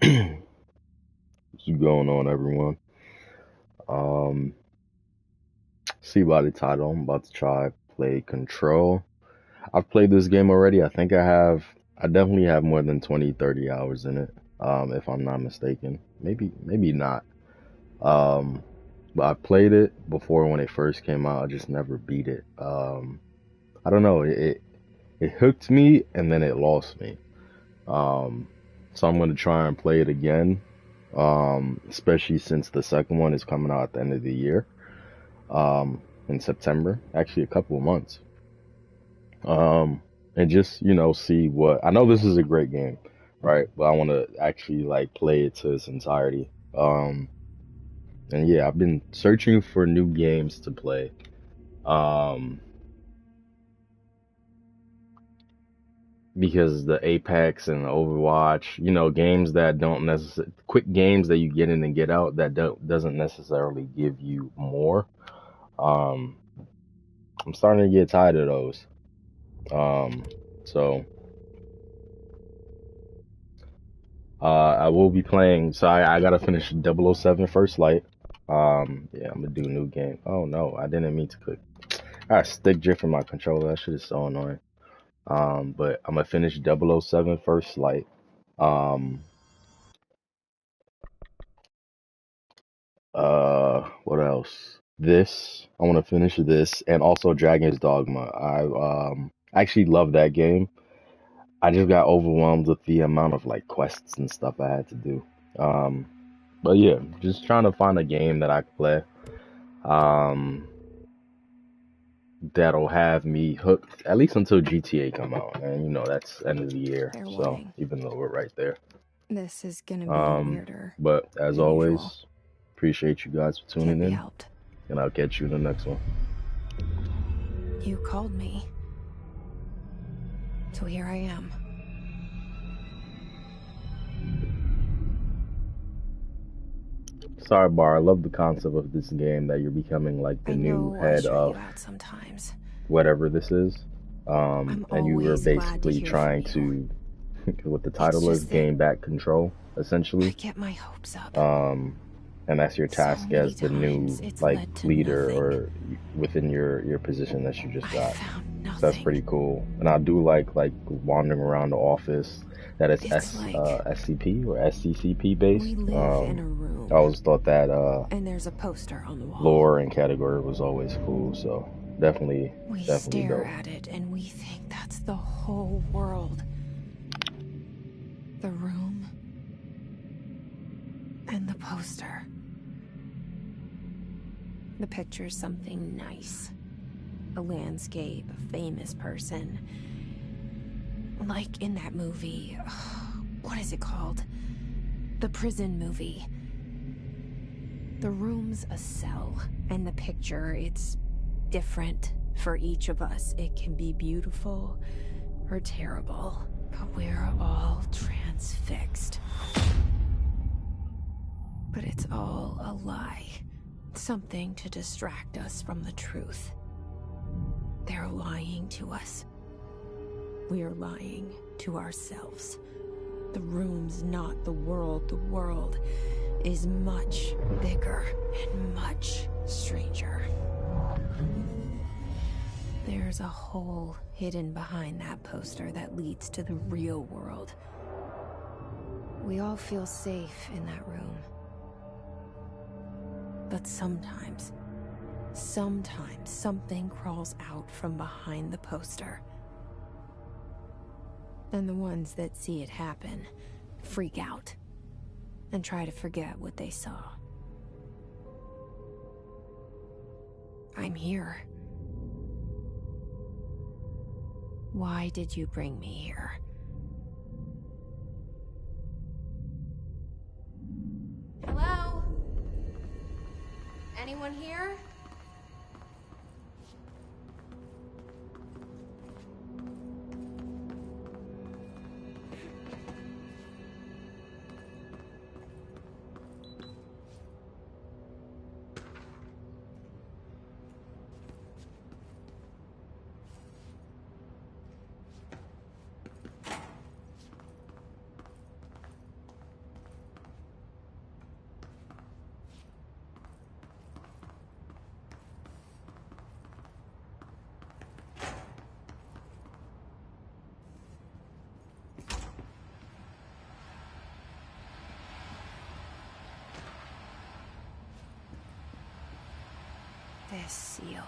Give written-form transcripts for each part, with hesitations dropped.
What's going on, everyone? Um, See by the title, I'm about to try play Control. I've played this game already. I definitely have more than 20, 30 hours in it, if I'm not mistaken. Maybe not. Um, but I played it before when it first came out. I just never beat it. I don't know. It hooked me and then it lost me. Um, so I'm gonna try and play it again. Especially since the second one is coming out at the end of the year, in September, actually a couple of months. And just, see what I know this is a great game, right? But I want to actually like play it to its entirety. And yeah, I've been searching for new games to play. Um, because the Apex and the Overwatch, games that don't necessarily quick games that you get in and get out that doesn't necessarily give you more. Um, I'm starting to get tired of those. Um, so I will be playing. So I gotta finish 007 First Light. Yeah, I'm gonna do a new game. Oh no, I didn't mean to click. I got stick drift in my controller. That shit is so annoying. But I'm gonna finish 007 First Light. Um, what else? This I want to finish this, and also Dragon's Dogma. I actually love that game. I just got overwhelmed with the amount of like quests and stuff I had to do. Um, but yeah, just trying to find a game that I can play. Um, that'll have me hooked at least until GTA come out, and that's end of the year. Fair So warning. even though we're right there. This is gonna be Um, weirder but as than usual. always, appreciate you guys for Can't tuning be in, helped. and I'll catch you in the next one. You called me. So here I am. Sorry, Bar. I love the concept of this game that you're becoming like the I new know I head shut of you out sometimes. whatever this is. I'm And you were always glad to basically hear from trying you. to, what the It's title is, just that gain back control, I essentially. get my hopes up. Um, and that's your So task many as the times new it's like led to leader nothing. or within your position that you just I got. found So that's nothing. pretty cool. And I do like wandering around the office that is It's like SCP or SCCP based. we live in a I room always thought that and there's a poster on the wall. lore and category was always cool. So definitely We definitely stare dope. at it and we think that's the whole world. The room and the poster. The picture's something nice. A landscape, a famous person. Like in that movie. What is it called? The prison movie. The room's a cell, and the picture, it's different for each of us. It can be beautiful or terrible, but we're all transfixed. But it's all a lie. Something to distract us from the truth. They're lying to us. We're lying to ourselves. The room's not the world. The world is much bigger and much stranger. There's a hole hidden behind that poster that leads to the real world. We all feel safe in that room. But sometimes something crawls out from behind the poster. And the ones that see it happen freak out and try to forget what they saw. I'm here. Why did you bring me here? Hello? Anyone here? This seal.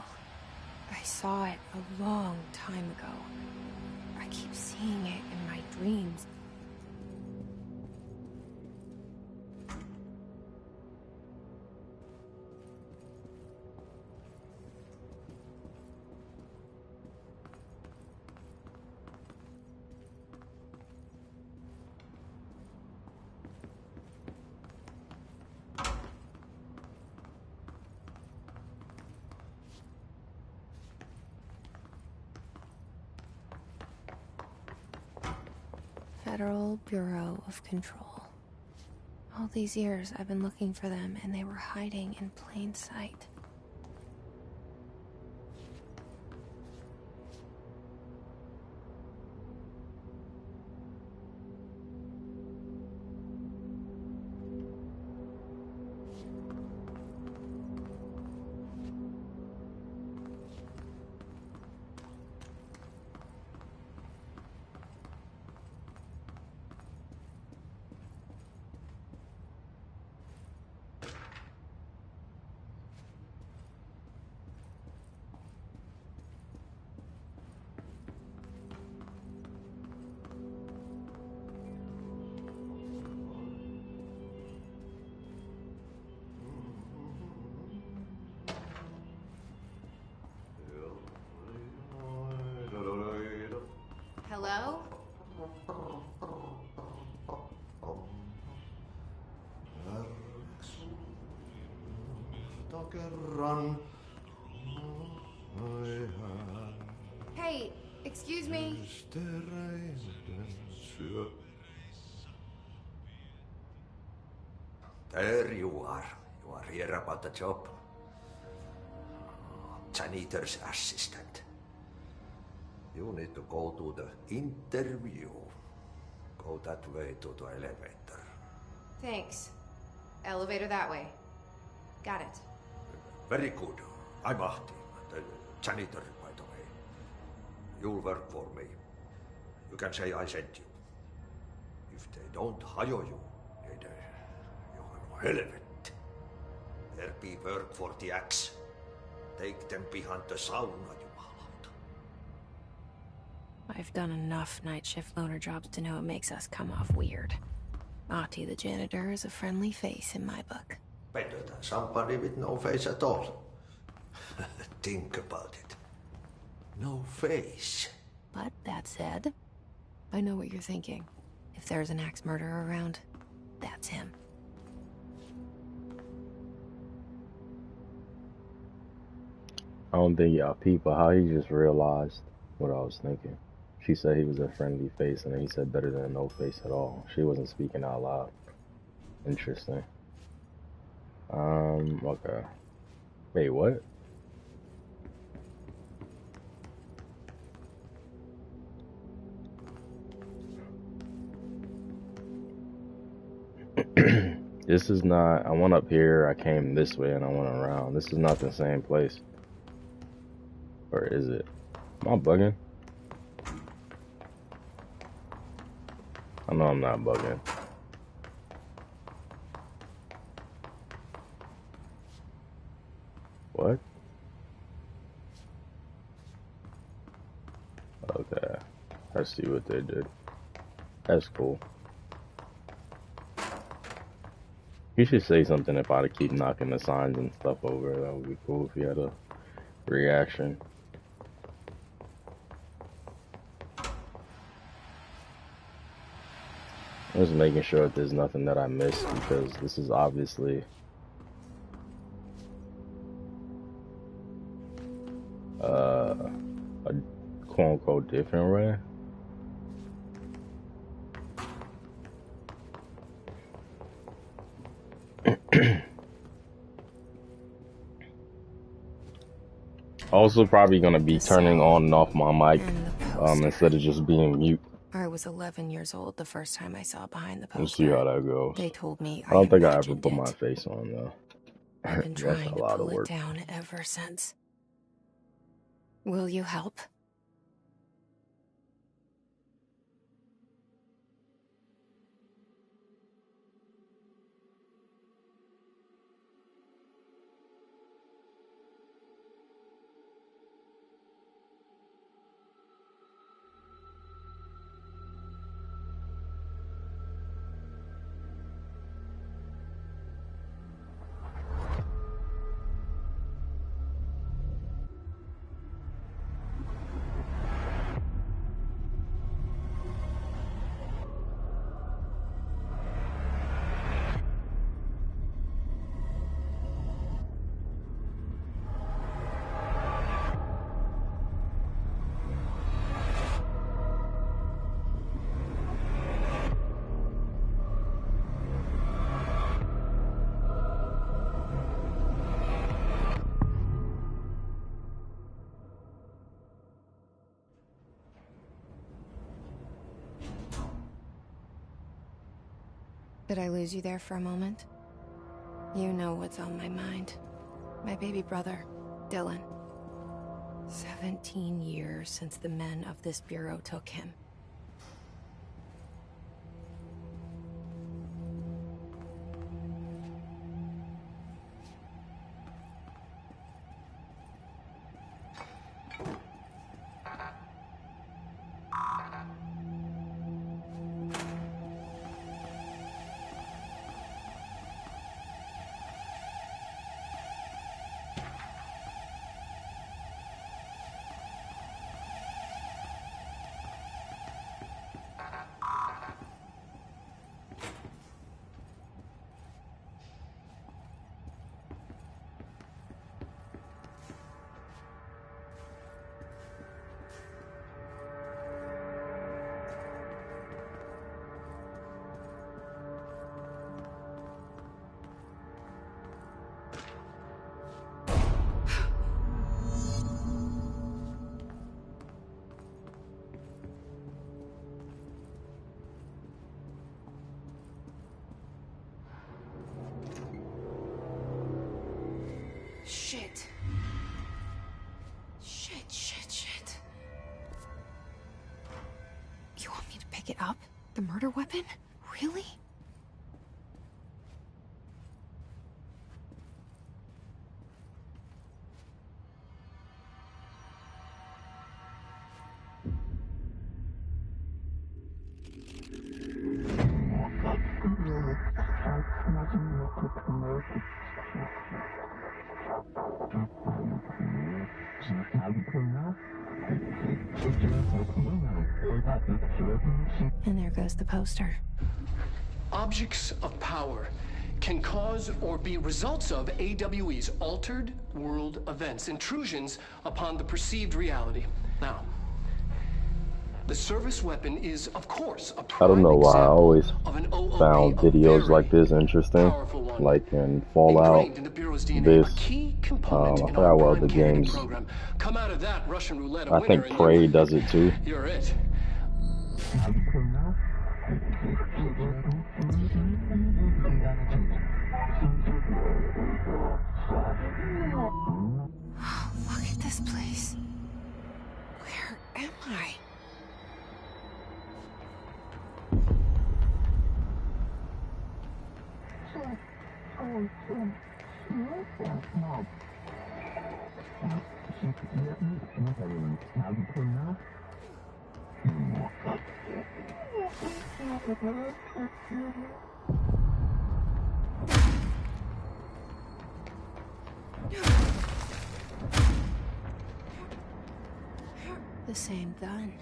I saw it a long time ago. I keep seeing it in my dreams. Federal Bureau of Control. All these years I've been looking for them, and they were hiding in plain sight. Hello? Hey, excuse me. There you are. You are here about the job. Janitor's assistant. You need to go to the interview. Go that way to the elevator. Thanks. Elevator that way. Got it. Very good. I'm Ahti, the janitor, by the way. You'll work for me. You can say I sent you. If they don't hire you, then you're helvet. There be work for the axe. Take them behind the sauna, jumalauta. I've done enough night shift loner jobs to know it makes us come off weird. Ahti the janitor is a friendly face in my book. Better than somebody with no face at all. Think about it. No face. But that said, I know what you're thinking. If there's an axe murderer around, that's him. I don't think y'all people how he just realized what I was thinking. She said he was a friendly face, and then he said better than no face at all. She wasn't speaking out loud. Interesting. Okay. Wait, what? This is not, I went up here, I came this way, and I went around. This is not the same place. Or is it? Am I bugging? I know I'm not bugging. What? Okay. I see what they did. That's cool. You should say something if I'd keep knocking the signs and stuff over. That would be cool if you had a reaction. I'm just making sure that there's nothing that I missed, because this is obviously a quote-unquote different way. Also probably gonna be turning on and off my mic instead of just being mute. I was 11 years old the first time I saw behind the poster. We'll see how that goes. They told me I don't think I ever put my face on though. I've been That's trying a to lot of pull it work. down ever since. Will you help? Did I lose you there for a moment? You know what's on my mind. My baby brother, Dylan. 17 years since the men of this bureau took him. Shit. Shit. You want me to pick it up? The murder weapon? Really? And there goes the poster. Objects of power can cause or be results of AWE's altered world events, intrusions upon the perceived reality. Now, the service weapon is, of course, a I don't know why I always of an OOP, found videos like this interesting, like in Fallout, in the Bureau's DNA, this, a key I component in forgot our what crime other candy games. program. Come out of that Russian roulette a I winner, think and Prey does it too. you're it. Look at this place. Where am I? The same gun.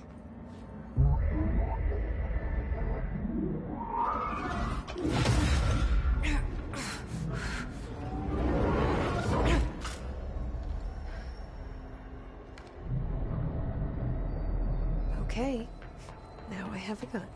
Okay, now I have a gun.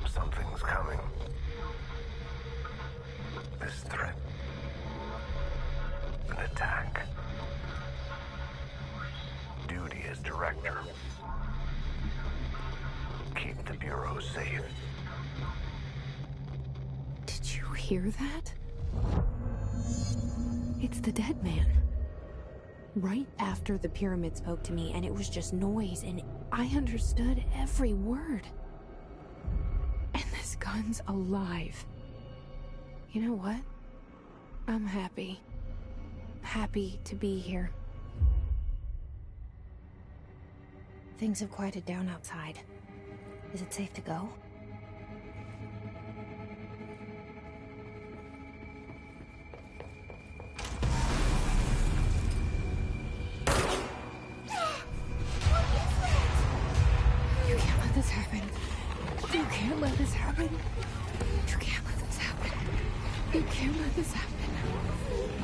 Something's coming. This threat. An attack. Duty as director. Keep the Bureau safe. hear that? It's the dead man. Right after the pyramid spoke to me, and it was just noise, and I understood every word. And this gun's alive. You know what? I'm happy. Happy to be here. Things have quieted down outside. Is it safe to go? You can't let this happen. You can't let this happen. You can't let this happen. You can't let this happen.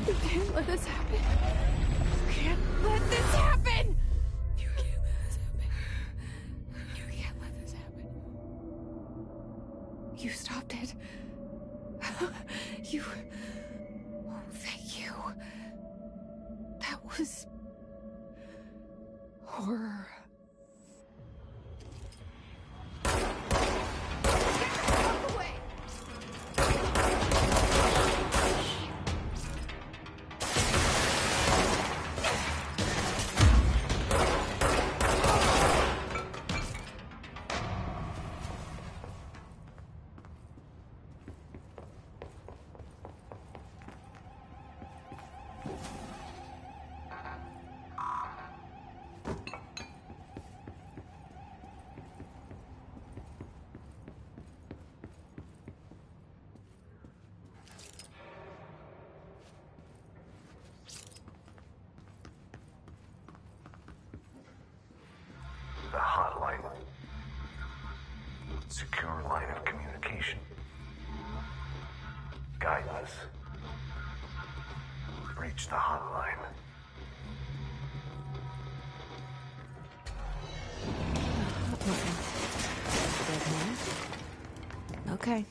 You can't let this happen. You can't let this happen! You can't let this happen. You can't let this happen. You stopped it. You... Oh, thank you. That was... horror. The hotline. Secure line of communication. Guide us. Reach the hotline. Okay.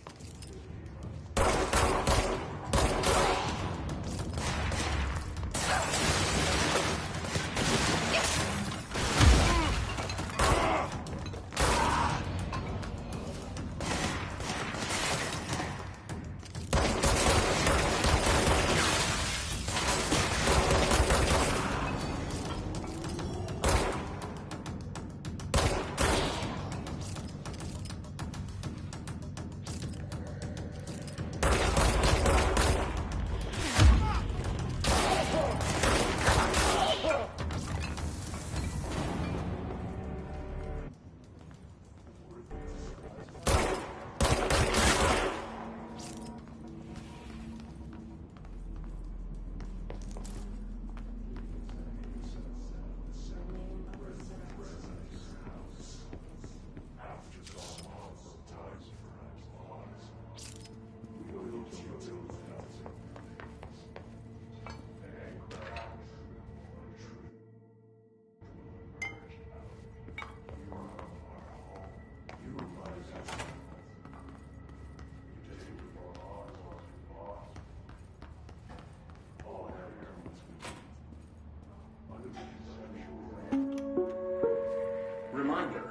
Reminder,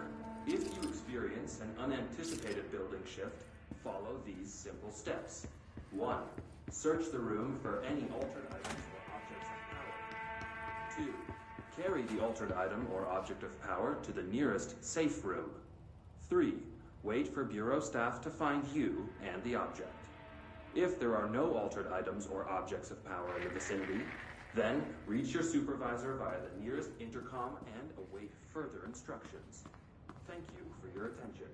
if you experience an unanticipated building shift, follow these simple steps. 1. Search the room for any altered items or objects of power. 2. Carry the altered item or object of power to the nearest safe room. 3. Wait for Bureau staff to find you and the object. If there are no altered items or objects of power in the vicinity, then reach your supervisor via the nearest intercom and await further instructions. Thank you for your attention.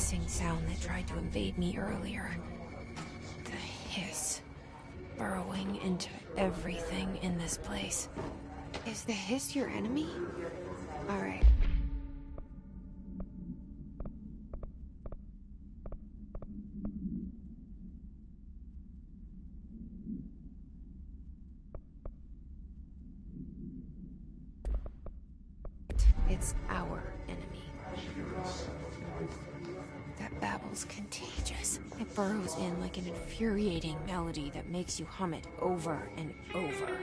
hissing sound that tried to invade me earlier. The hiss. Burrowing into everything in this place. Is the hiss your enemy? Alright. It's our enemy. That babble's contagious. It burrows in like an infuriating melody that makes you hum it over and over.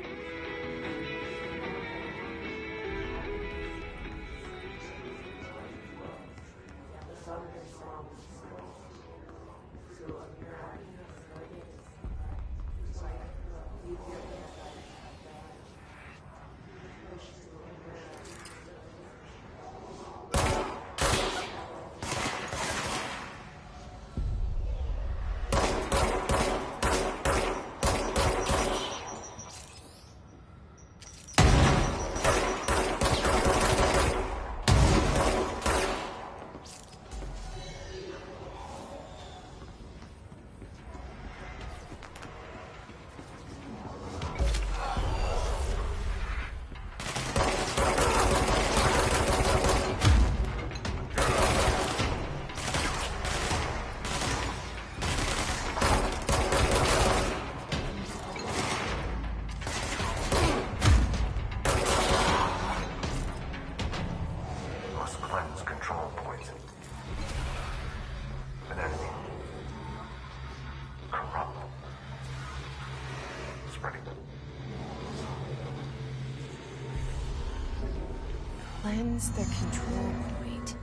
Cleanse the control point.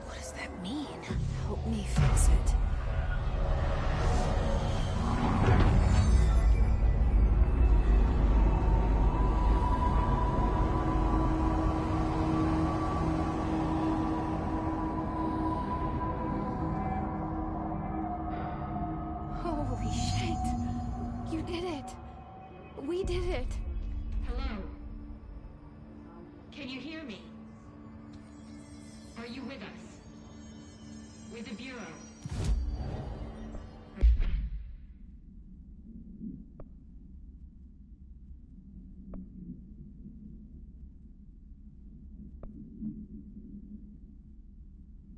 What does that mean? Help me fix it. Holy shit! You did it! We did it! Hello? Can you hear me? Are you with us? With the Bureau?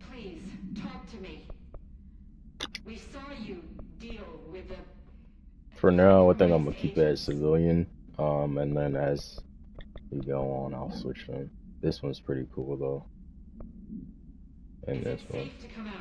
Please, talk to me. We saw you deal with the... For now, I think I'm gonna keep it as civilian. And then as we go on, I'll switch them. This one's pretty cool though. And this one. Safe to come out.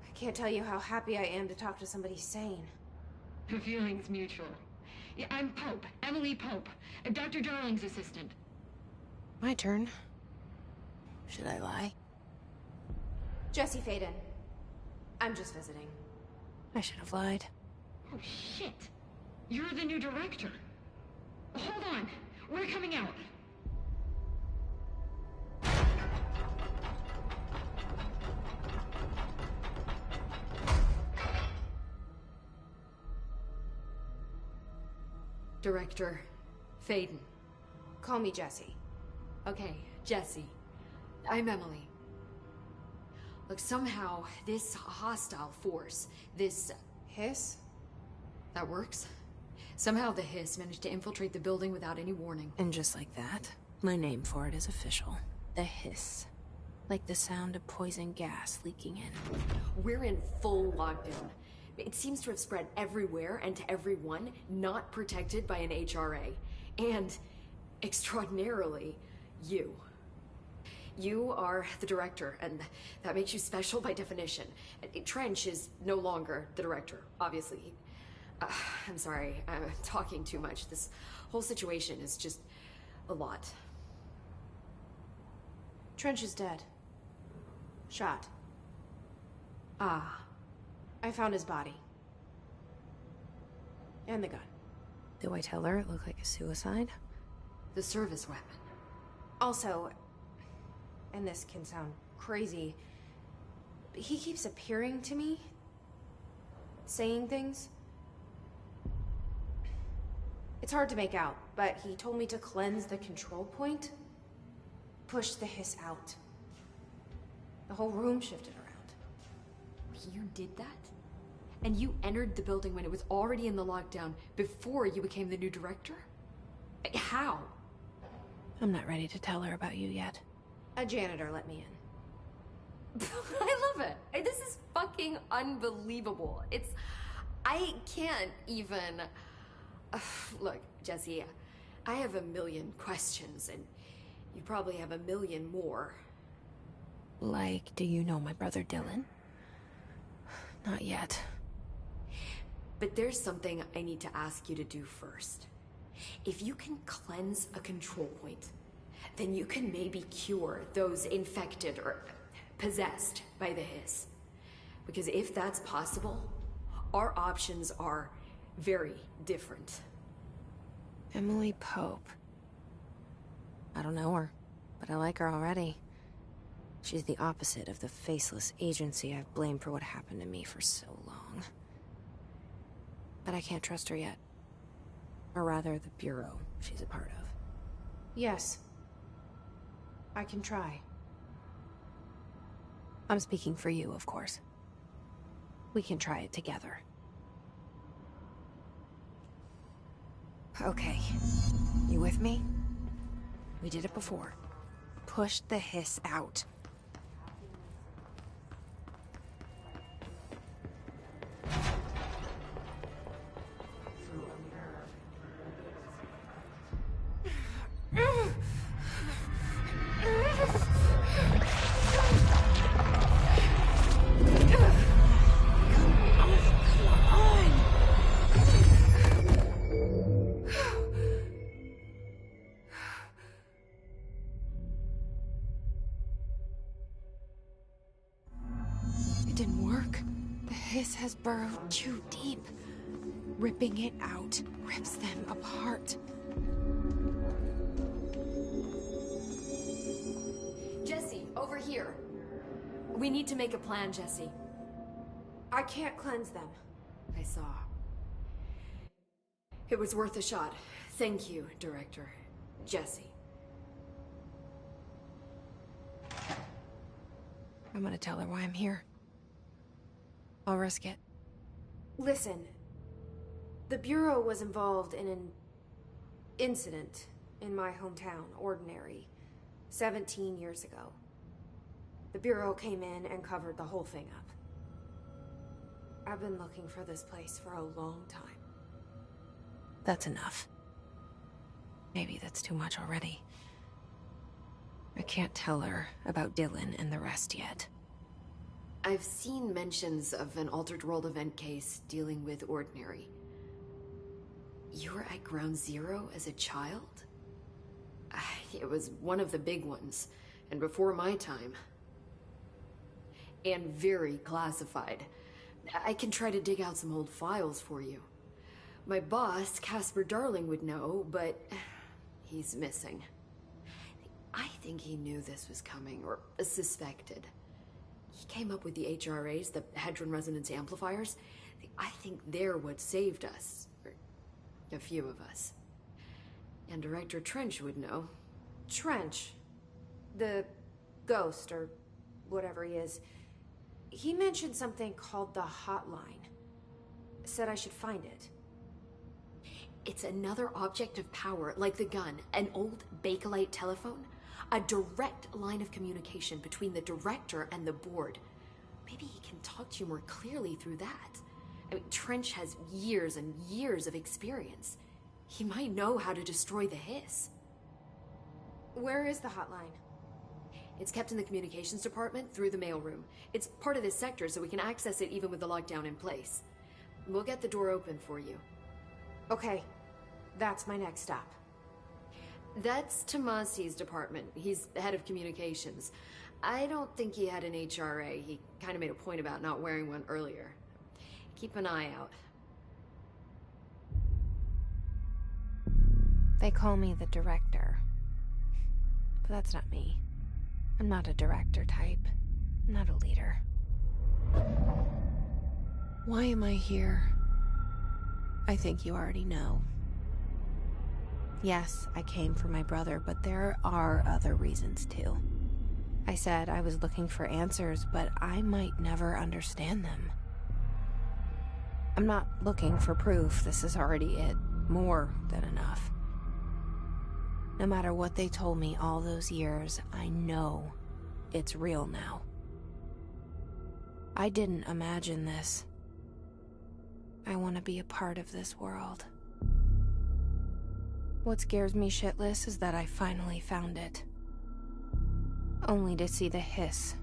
I can't tell you how happy I am to talk to somebody sane. The feeling's mutual. Yeah, I'm Pope, Emily Pope, Dr. Darling's assistant. My turn. Should I lie? Jesse Faden. I'm just visiting. I should have lied. Oh, shit. You're the new director. Hold on. We're coming out. Director Faden. Call me Jesse. Okay, Jesse. I'm Emily. Look, somehow this hostile force, this... Hiss? That works. Somehow the hiss managed to infiltrate the building without any warning. And just like that, my name for it is official. The Hiss. Like the sound of poison gas leaking in. We're in full lockdown. It seems to have spread everywhere and to everyone not protected by an HRA. And, extraordinarily, you. You are the director, and that makes you special by definition. Trench is no longer the director, obviously. I'm sorry, I'm talking too much. This whole situation is just a lot. Trench is dead. Shot. Ah. I found his body. And the gun. Do I tell her it looked like a suicide? The service weapon. Also, and this can sound crazy, but he keeps appearing to me, saying things. It's hard to make out, but he told me to cleanse the control point, push the hiss out. The whole room shifted around. You did that? And you entered the building when it was already in the lockdown before you became the new director? How? I'm not ready to tell her about you yet. A janitor let me in. I love it. This is fucking unbelievable. I can't even... Look, Jesse, I have a million questions, and you probably have a million more. Like, do you know my brother Dylan? Not yet. But there's something I need to ask you to do first. If you can cleanse a control point, then you can maybe cure those infected or possessed by the hiss. Because if that's possible, our options are very different. Emily Pope. I don't know her, but I like her already. She's the opposite of the faceless agency I've blamed for what happened to me for so long. But I can't trust her yet. Or rather, the Bureau she's a part of. Yes. I can try. I'm speaking for you, of course. We can try it together. Okay. You with me? We did it before. Push the hiss out. It didn't work. The hiss has burrowed too deep. Ripping it out rips them apart. Jesse, over here. We need to make a plan, Jesse. I can't cleanse them. I saw. It was worth a shot. Thank you, Director. Jesse. I'm gonna tell her why I'm here. I'll risk it. Listen. The Bureau was involved in an incident in my hometown, Ordinary, 17 years ago. The Bureau came in and covered the whole thing up. I've been looking for this place for a long time. That's enough. Maybe that's too much already. I can't tell her about Dylan and the rest yet. I've seen mentions of an Altered World event case dealing with Ordinary. You were at Ground Zero as a child? It was one of the big ones, and before my time. And very classified. I can try to dig out some old files for you. My boss, Casper Darling, would know, but he's missing. I think he knew this was coming, or suspected. He came up with the HRAs, the Hadron Resonance Amplifiers. I think they're what saved us. Or a few of us. And Director Trench would know. Trench? The ghost, or whatever he is. He mentioned something called the Hotline. Said I should find it. It's another object of power, like the gun, an old Bakelite telephone. A direct line of communication between the director and the board. Maybe he can talk to you more clearly through that. I mean, Trench has years and years of experience. He might know how to destroy the Hiss. Where is the hotline? It's kept in the communications department through the mailroom. It's part of this sector, so we can access it even with the lockdown in place. We'll get the door open for you. Okay, that's my next stop. That's Tomasi's department. He's the head of communications. I don't think he had an HRA. He kind of made a point about not wearing one earlier. Keep an eye out. They call me the director. But that's not me. I'm not a director type. I'm not a leader. Why am I here? I think you already know. Yes, I came for my brother, but there are other reasons too. I said I was looking for answers, but I might never understand them. I'm not looking for proof. This is already it. More than enough. No matter what they told me all those years, I know it's real now. I didn't imagine this. I want to be a part of this world. What scares me shitless is that I finally found it. Only to see the Hiss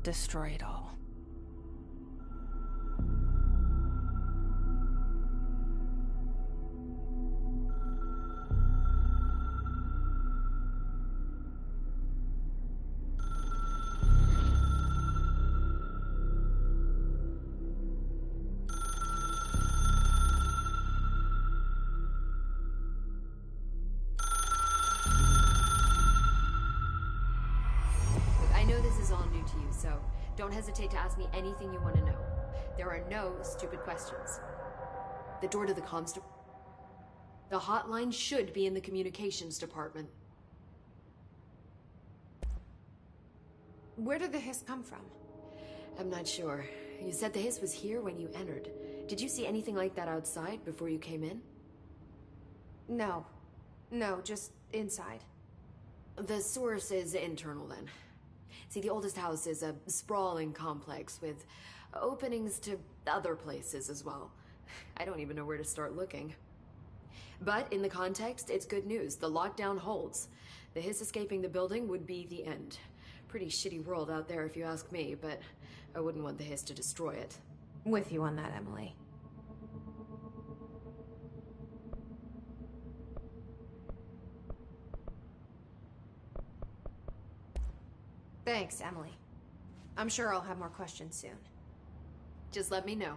destroy it all. So don't hesitate to ask me anything you want to know. There are no stupid questions. The door to the comms the hotline should be in the communications department. Where did the Hiss come from? I'm not sure. You said the Hiss was here when you entered. Did you see anything like that outside before you came in? No. No, just inside. The source is internal then. See, the oldest house is a sprawling complex with openings to other places as well. I don't even know where to start looking. But in the context, it's good news. The lockdown holds. The Hiss escaping the building would be the end. Pretty shitty world out there if you ask me, but I wouldn't want the Hiss to destroy it. With you on that, Emily. Thanks, Emily. I'm sure I'll have more questions soon. Just let me know.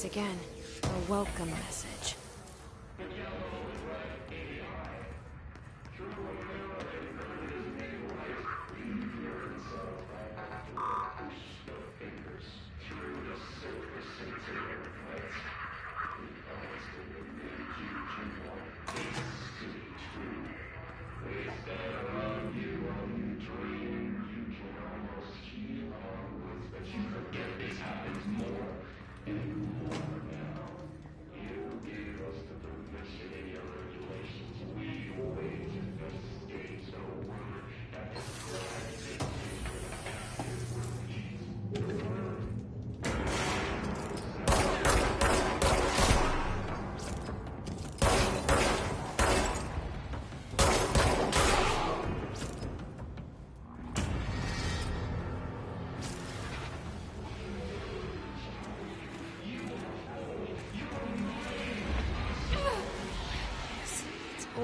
Again, a welcome message.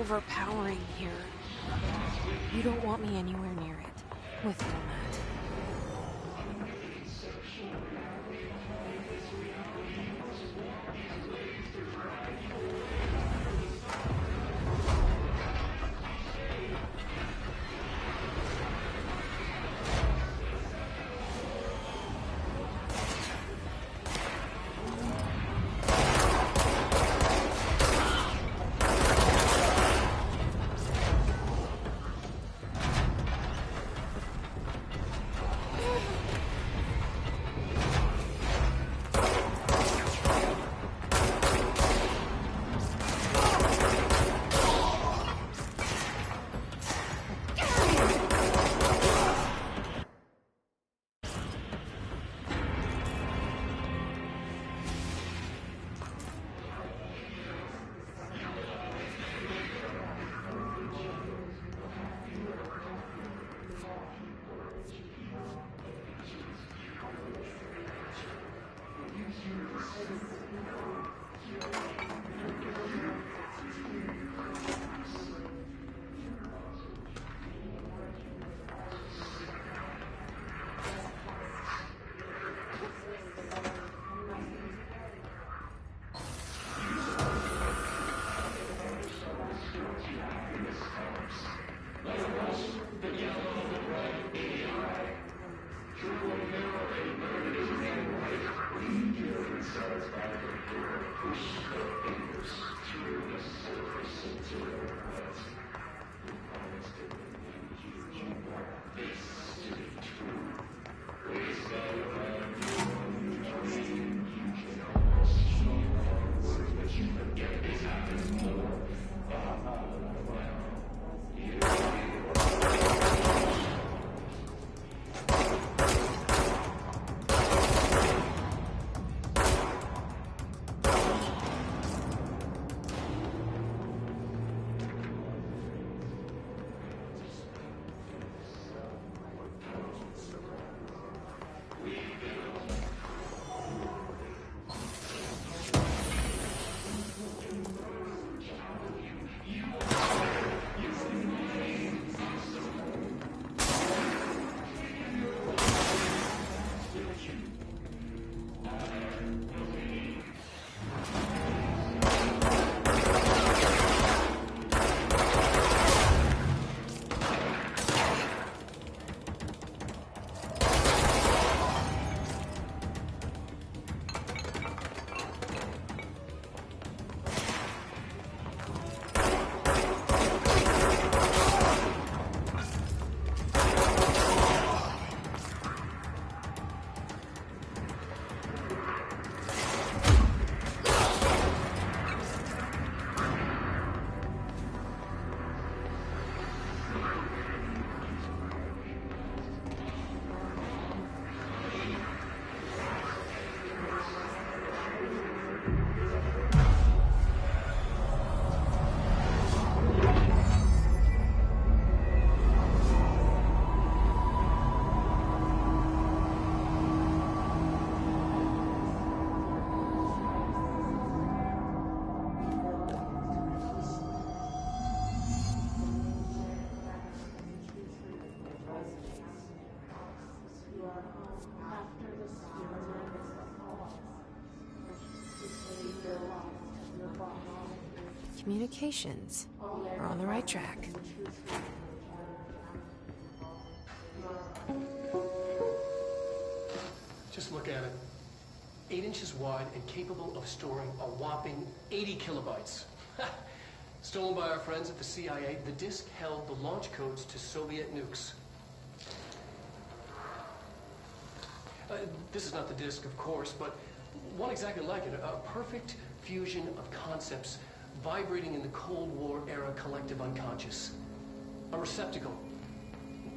overpowering here. You don't want me anywhere near it. With all that. Communications. We're on the right track. Just look at it. 8 inches wide and capable of storing a whopping 80 kilobytes. Stolen by our friends at the CIA, the disk held the launch codes to Soviet nukes. This is not the disk, of course, but one exactly like it. A perfect fusion of concepts vibrating in the Cold War era collective unconscious. A receptacle.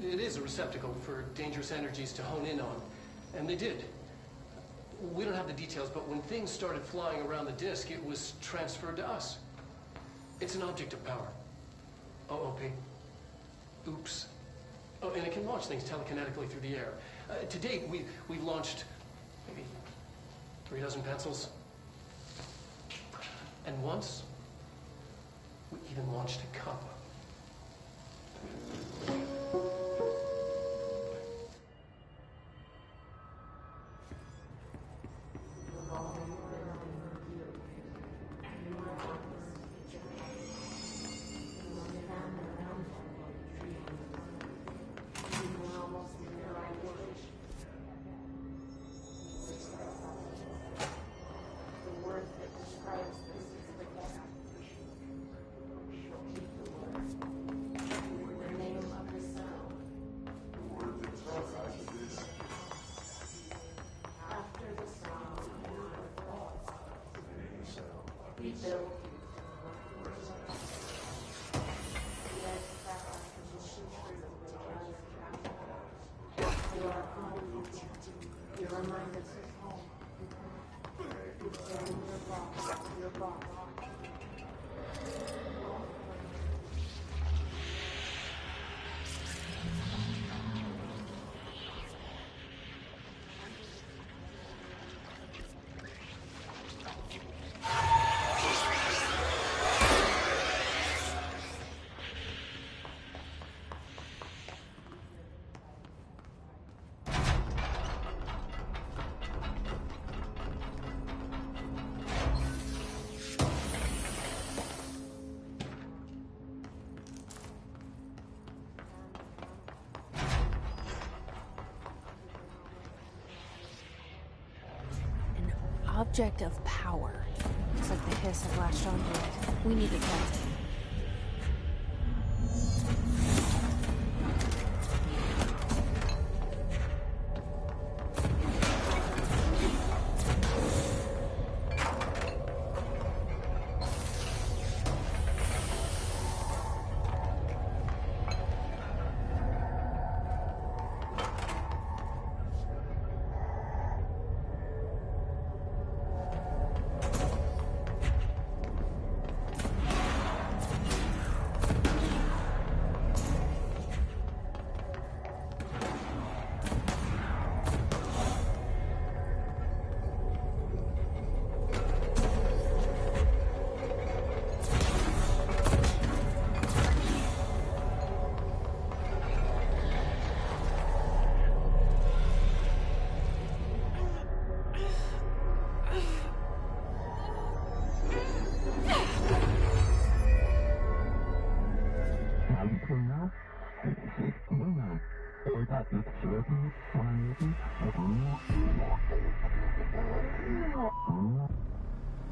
It is a receptacle for dangerous energies to hone in on. And they did. We don't have the details, but when things started flying around the disk, it was transferred to us. It's an object of power. OOP. Oops. Oh, and it can launch things telekinetically through the air. To date, we've launched maybe 3 dozen pencils. And once, We even launched a cup. Object of power. Looks like the hiss had latched onto it. We need to test it.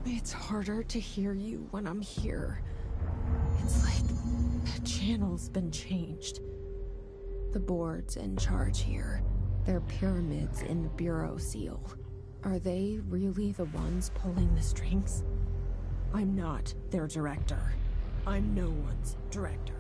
It's harder to hear you when I'm here. It's like the channel's been changed. The board's in charge here. They're pyramids in the Bureau seal. Are they really the ones pulling the strings? I'm not their director. I'm no one's director.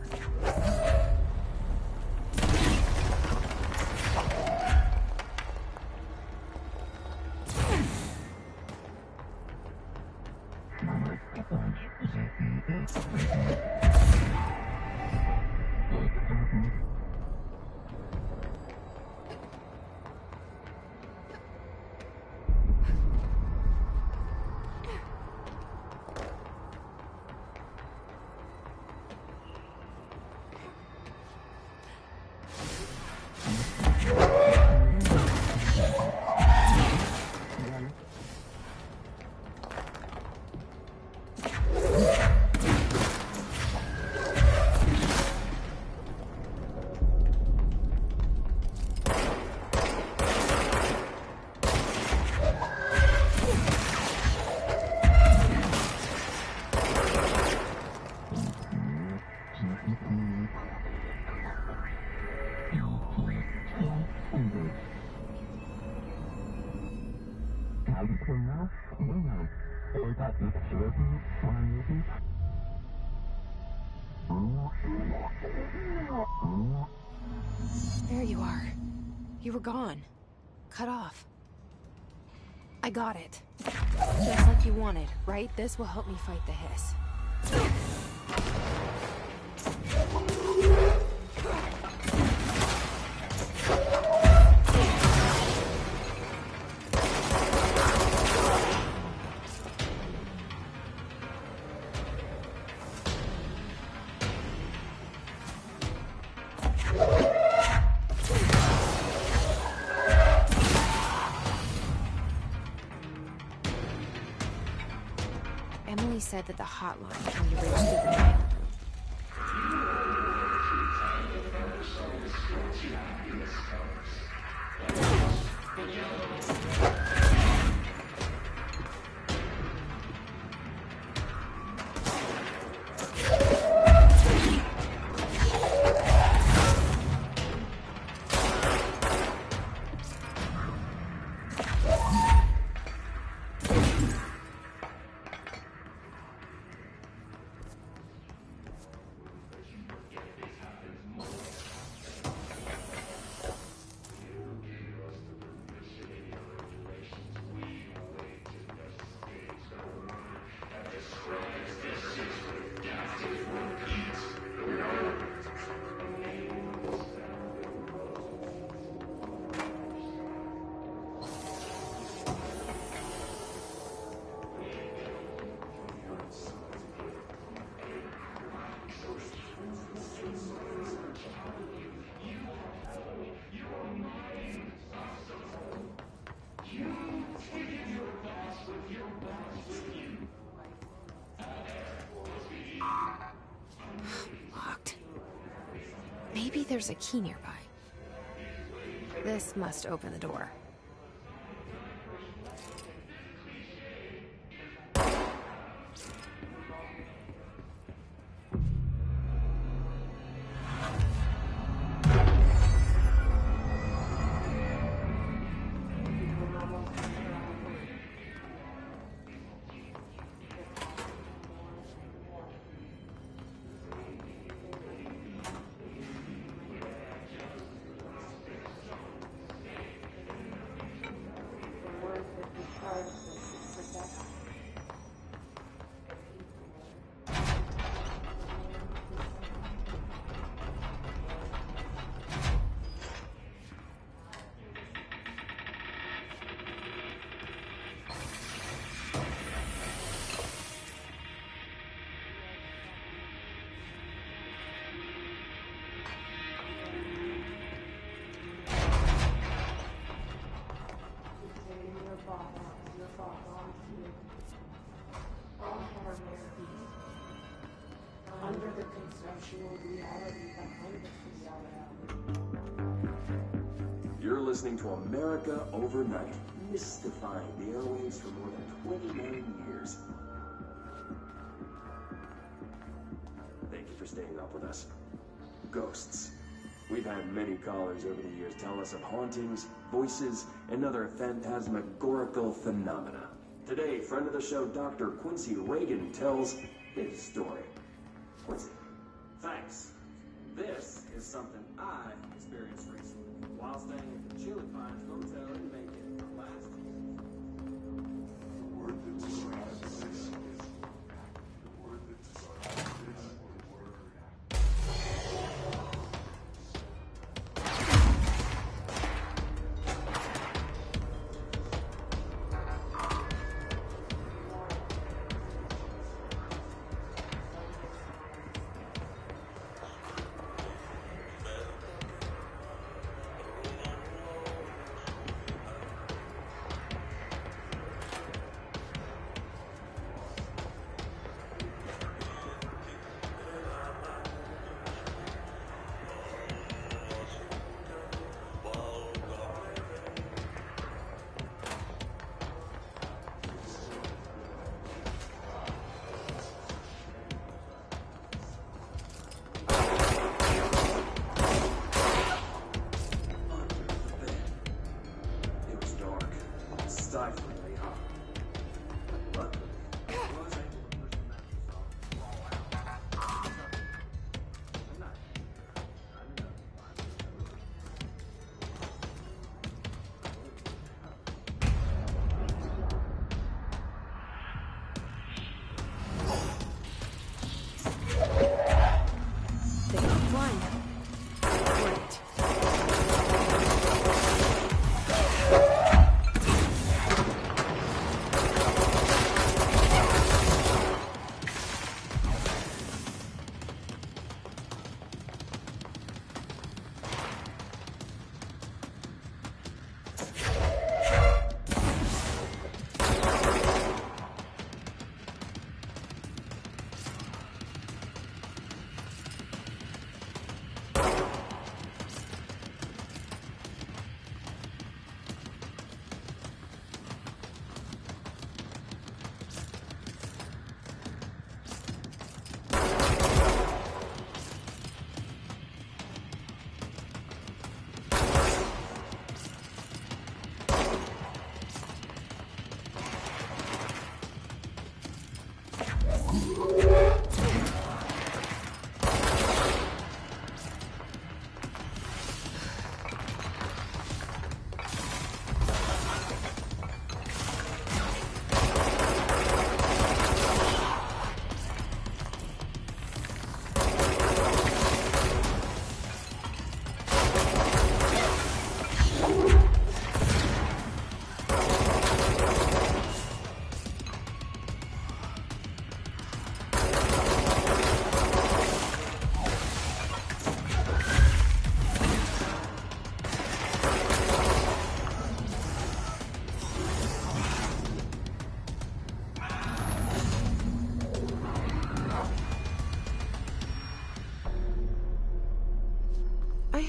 There you are. You were gone. Cut off. I got it. Just like you wanted, right? This will help me fight the hiss. Emily said that the hotline can be reached through the mail. Locked. Maybe there's a key nearby. This must open the door. Under the conceptual reality behind the reality. You're listening to America Overnight, mystifying the airwaves for more than 29 years. Thank you for staying up with us. Ghosts. We've had many callers over the years tell us of hauntings, voices, and other phantasmagorical phenomena. Today, friend of the show, Dr. Quincy Reagan, tells his story. Quincy. Thanks. This is something I experienced recently while staying at the Chili Pines Hotel in Macon last year. The word that describes this is the word that describes this word. Stiflingly hot. Luckily, I was able to push the mattress off and fall out. Good night. I know. They are flying. Great.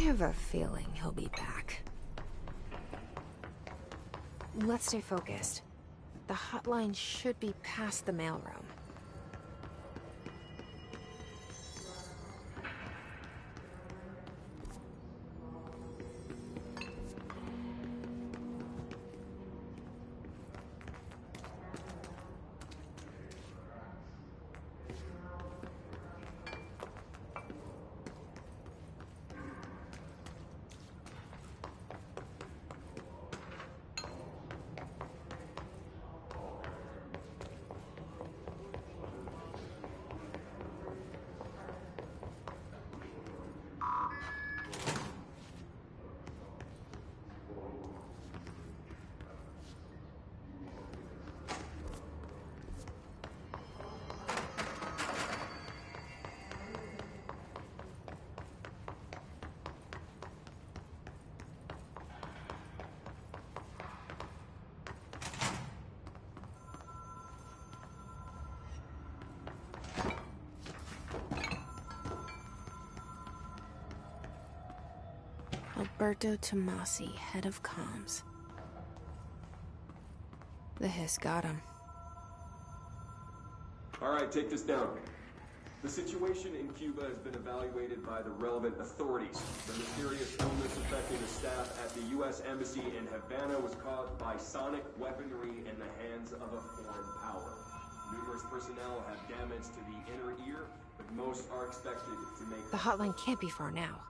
have a feeling he'll be back. Let's stay focused. The hotline should be past the mailroom. Alberto Tomasi, head of comms. The hiss got him. Alright, take this down. The situation in Cuba has been evaluated by the relevant authorities. The mysterious illness affecting the staff at the U.S. Embassy in Havana was caused by sonic weaponry in the hands of a foreign power. Numerous personnel have damage to the inner ear, but most are expected to make... The hotline can't be far now.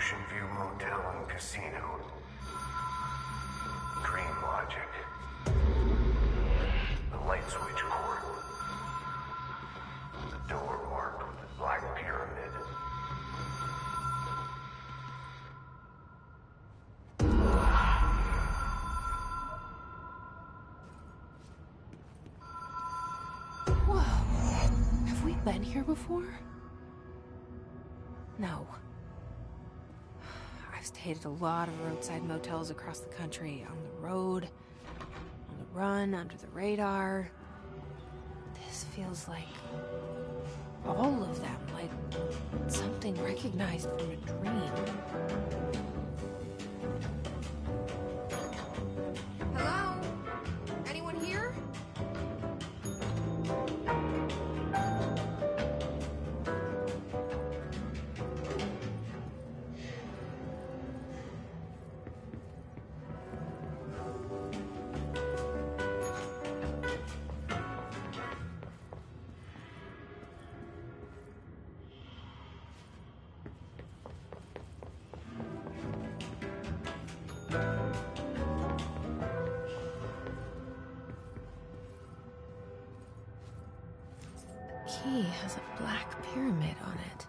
Ocean View Motel and Casino. Dream Logic. The light switch cord. The door marked with the Black Pyramid. Whoa. Have we been here before? No. I've stayed at a lot of roadside motels across the country, on the road, on the run, under the radar. This feels like all of them, like something recognized from a dream. Hello? Anyone here? Key has a black pyramid on it.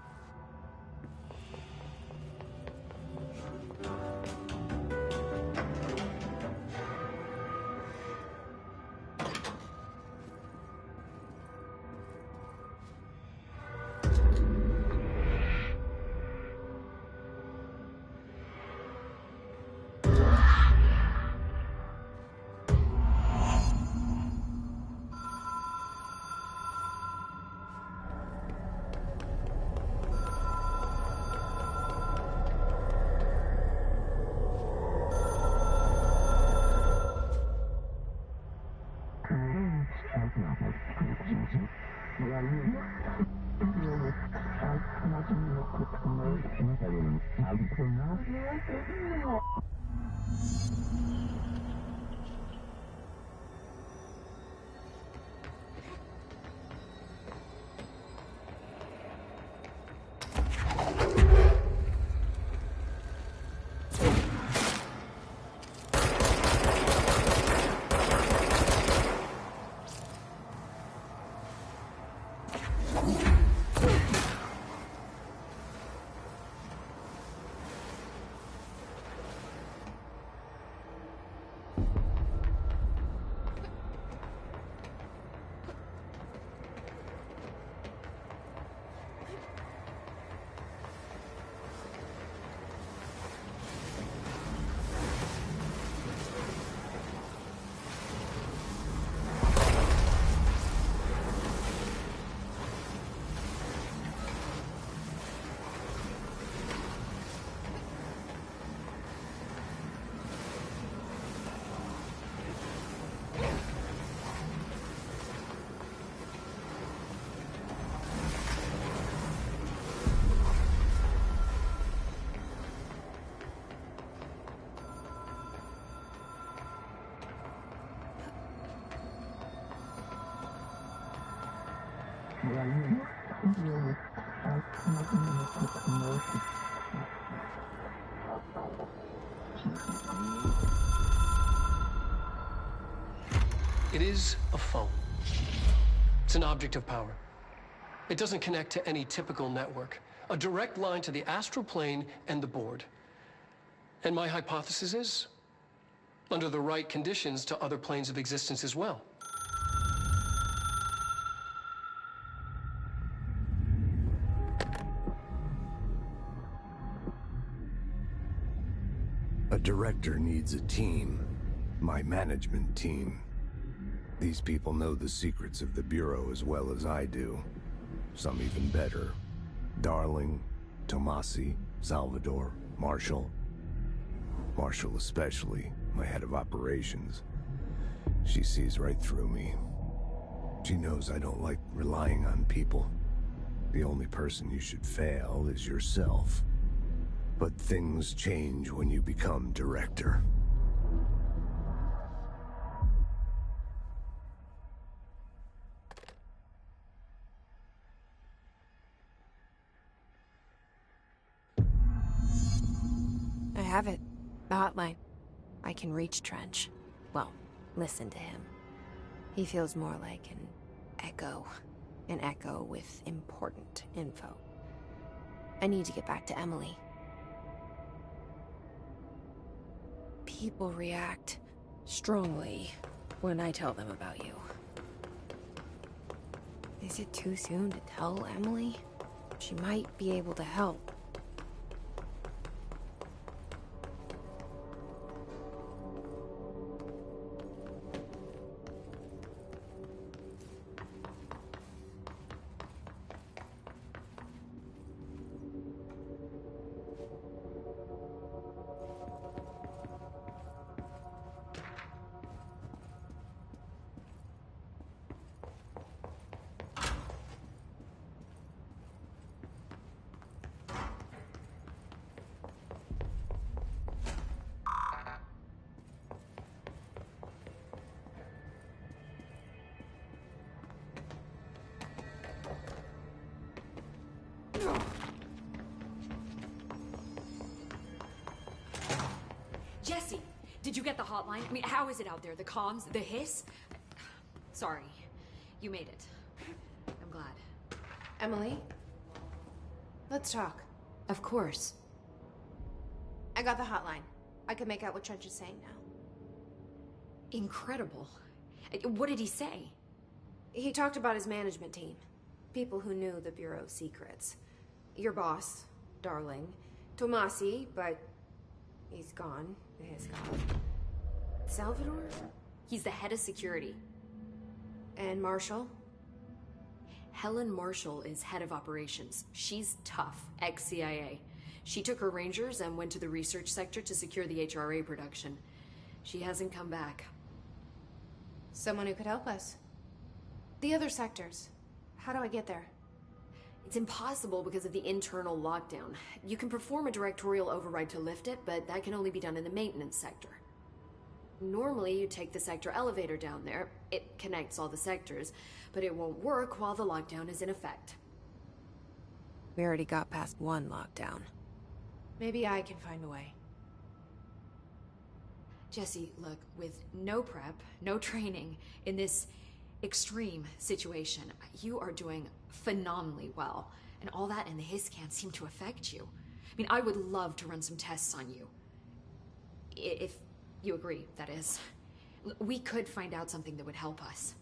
It is a phone. It's an object of power. It doesn't connect to any typical network. A direct line to the astral plane and the board. And my hypothesis is, under the right conditions, to other planes of existence as well. A director needs a team. My management team. These people know the secrets of the Bureau as well as I do. Some even better. Darling, Tomasi, Salvador, Marshall. Marshall especially, my head of operations. She sees right through me. She knows I don't like relying on people. The only person you should fail is yourself. But things change when you become director. I have it. The hotline. I can reach Trench. Well, listen to him. He feels more like an echo. An echo with important info. I need to get back to Emily. People react strongly when I tell them about you. Is it too soon to tell Emily? She might be able to help. Jesse, did you get the hotline? I mean, how is it out there? The comms? The hiss? Sorry. You made it. I'm glad. Emily? Let's talk. Of course. I got the hotline. I can make out what Trench is saying now. Incredible. What did he say? He talked about his management team. People who knew the Bureau's secrets. Your boss, Darling. Tomasi, but he's gone. He's gone. Salvador? He's the head of security. And Marshall? Helen Marshall is head of operations. She's tough, ex-CIA. She took her Rangers and went to the research sector to secure the HRA production. She hasn't come back. Someone who could help us. The other sectors. How do I get there? It's impossible because of the internal lockdown. You can perform a directorial override to lift it, but that can only be done in the maintenance sector. Normally, you take the sector elevator down there. It connects all the sectors, but it won't work while the lockdown is in effect. We already got past one lockdown. Maybe I can find a way. Jesse, look, with no prep, no training, in this extreme situation, you are doing phenomenally well. And all that and the hiss can't seem to affect you. I mean, I would love to run some tests on you. If you agree, that is. We could find out something that would help us.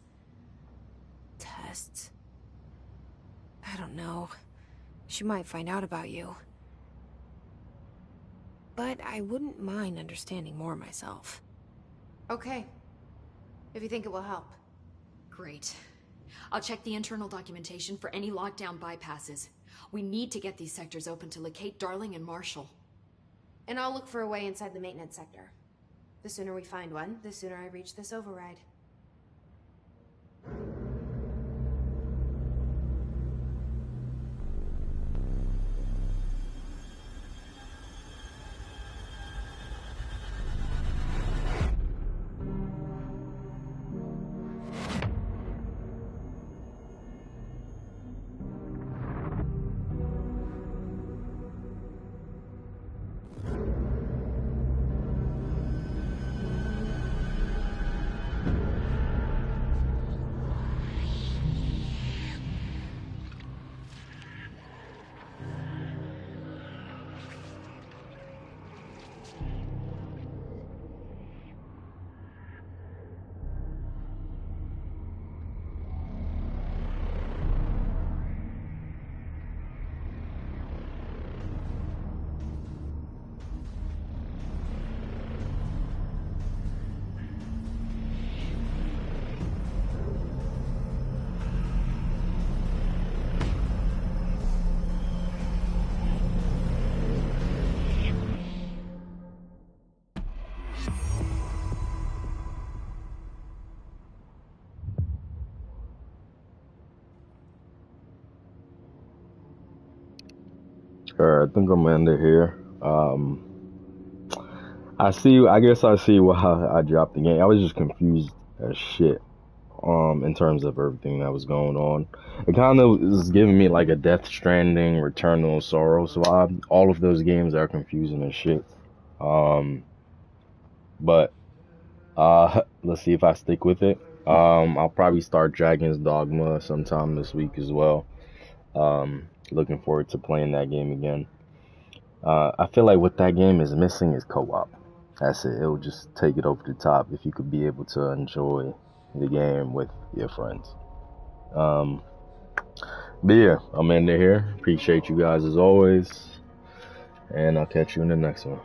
Tests? I don't know. She might find out about you. But I wouldn't mind understanding more myself. Okay. If you think it will help. Great. I'll check the internal documentation for any lockdown bypasses. We need to get these sectors open to locate Darling and Marshall. And I'll look for a way inside the maintenance sector. The sooner we find one, the sooner I reach this override. Alright, I think I'm gonna end it here. I guess I see why I dropped the game. I was just confused as shit. In terms of everything that was going on. It kind of is giving me like a Death Stranding, Returnal of Sorrows vibe. All of those games are confusing as shit. But let's see if I stick with it. I'll probably start Dragon's Dogma sometime this week as well. Looking forward to playing that game again. I feel like what that game is missing is co-op. That's it. It'll just take it over the top if you could be able to enjoy the game with your friends. But yeah, I'm ending here. Appreciate you guys as always, and I'll catch you in the next one.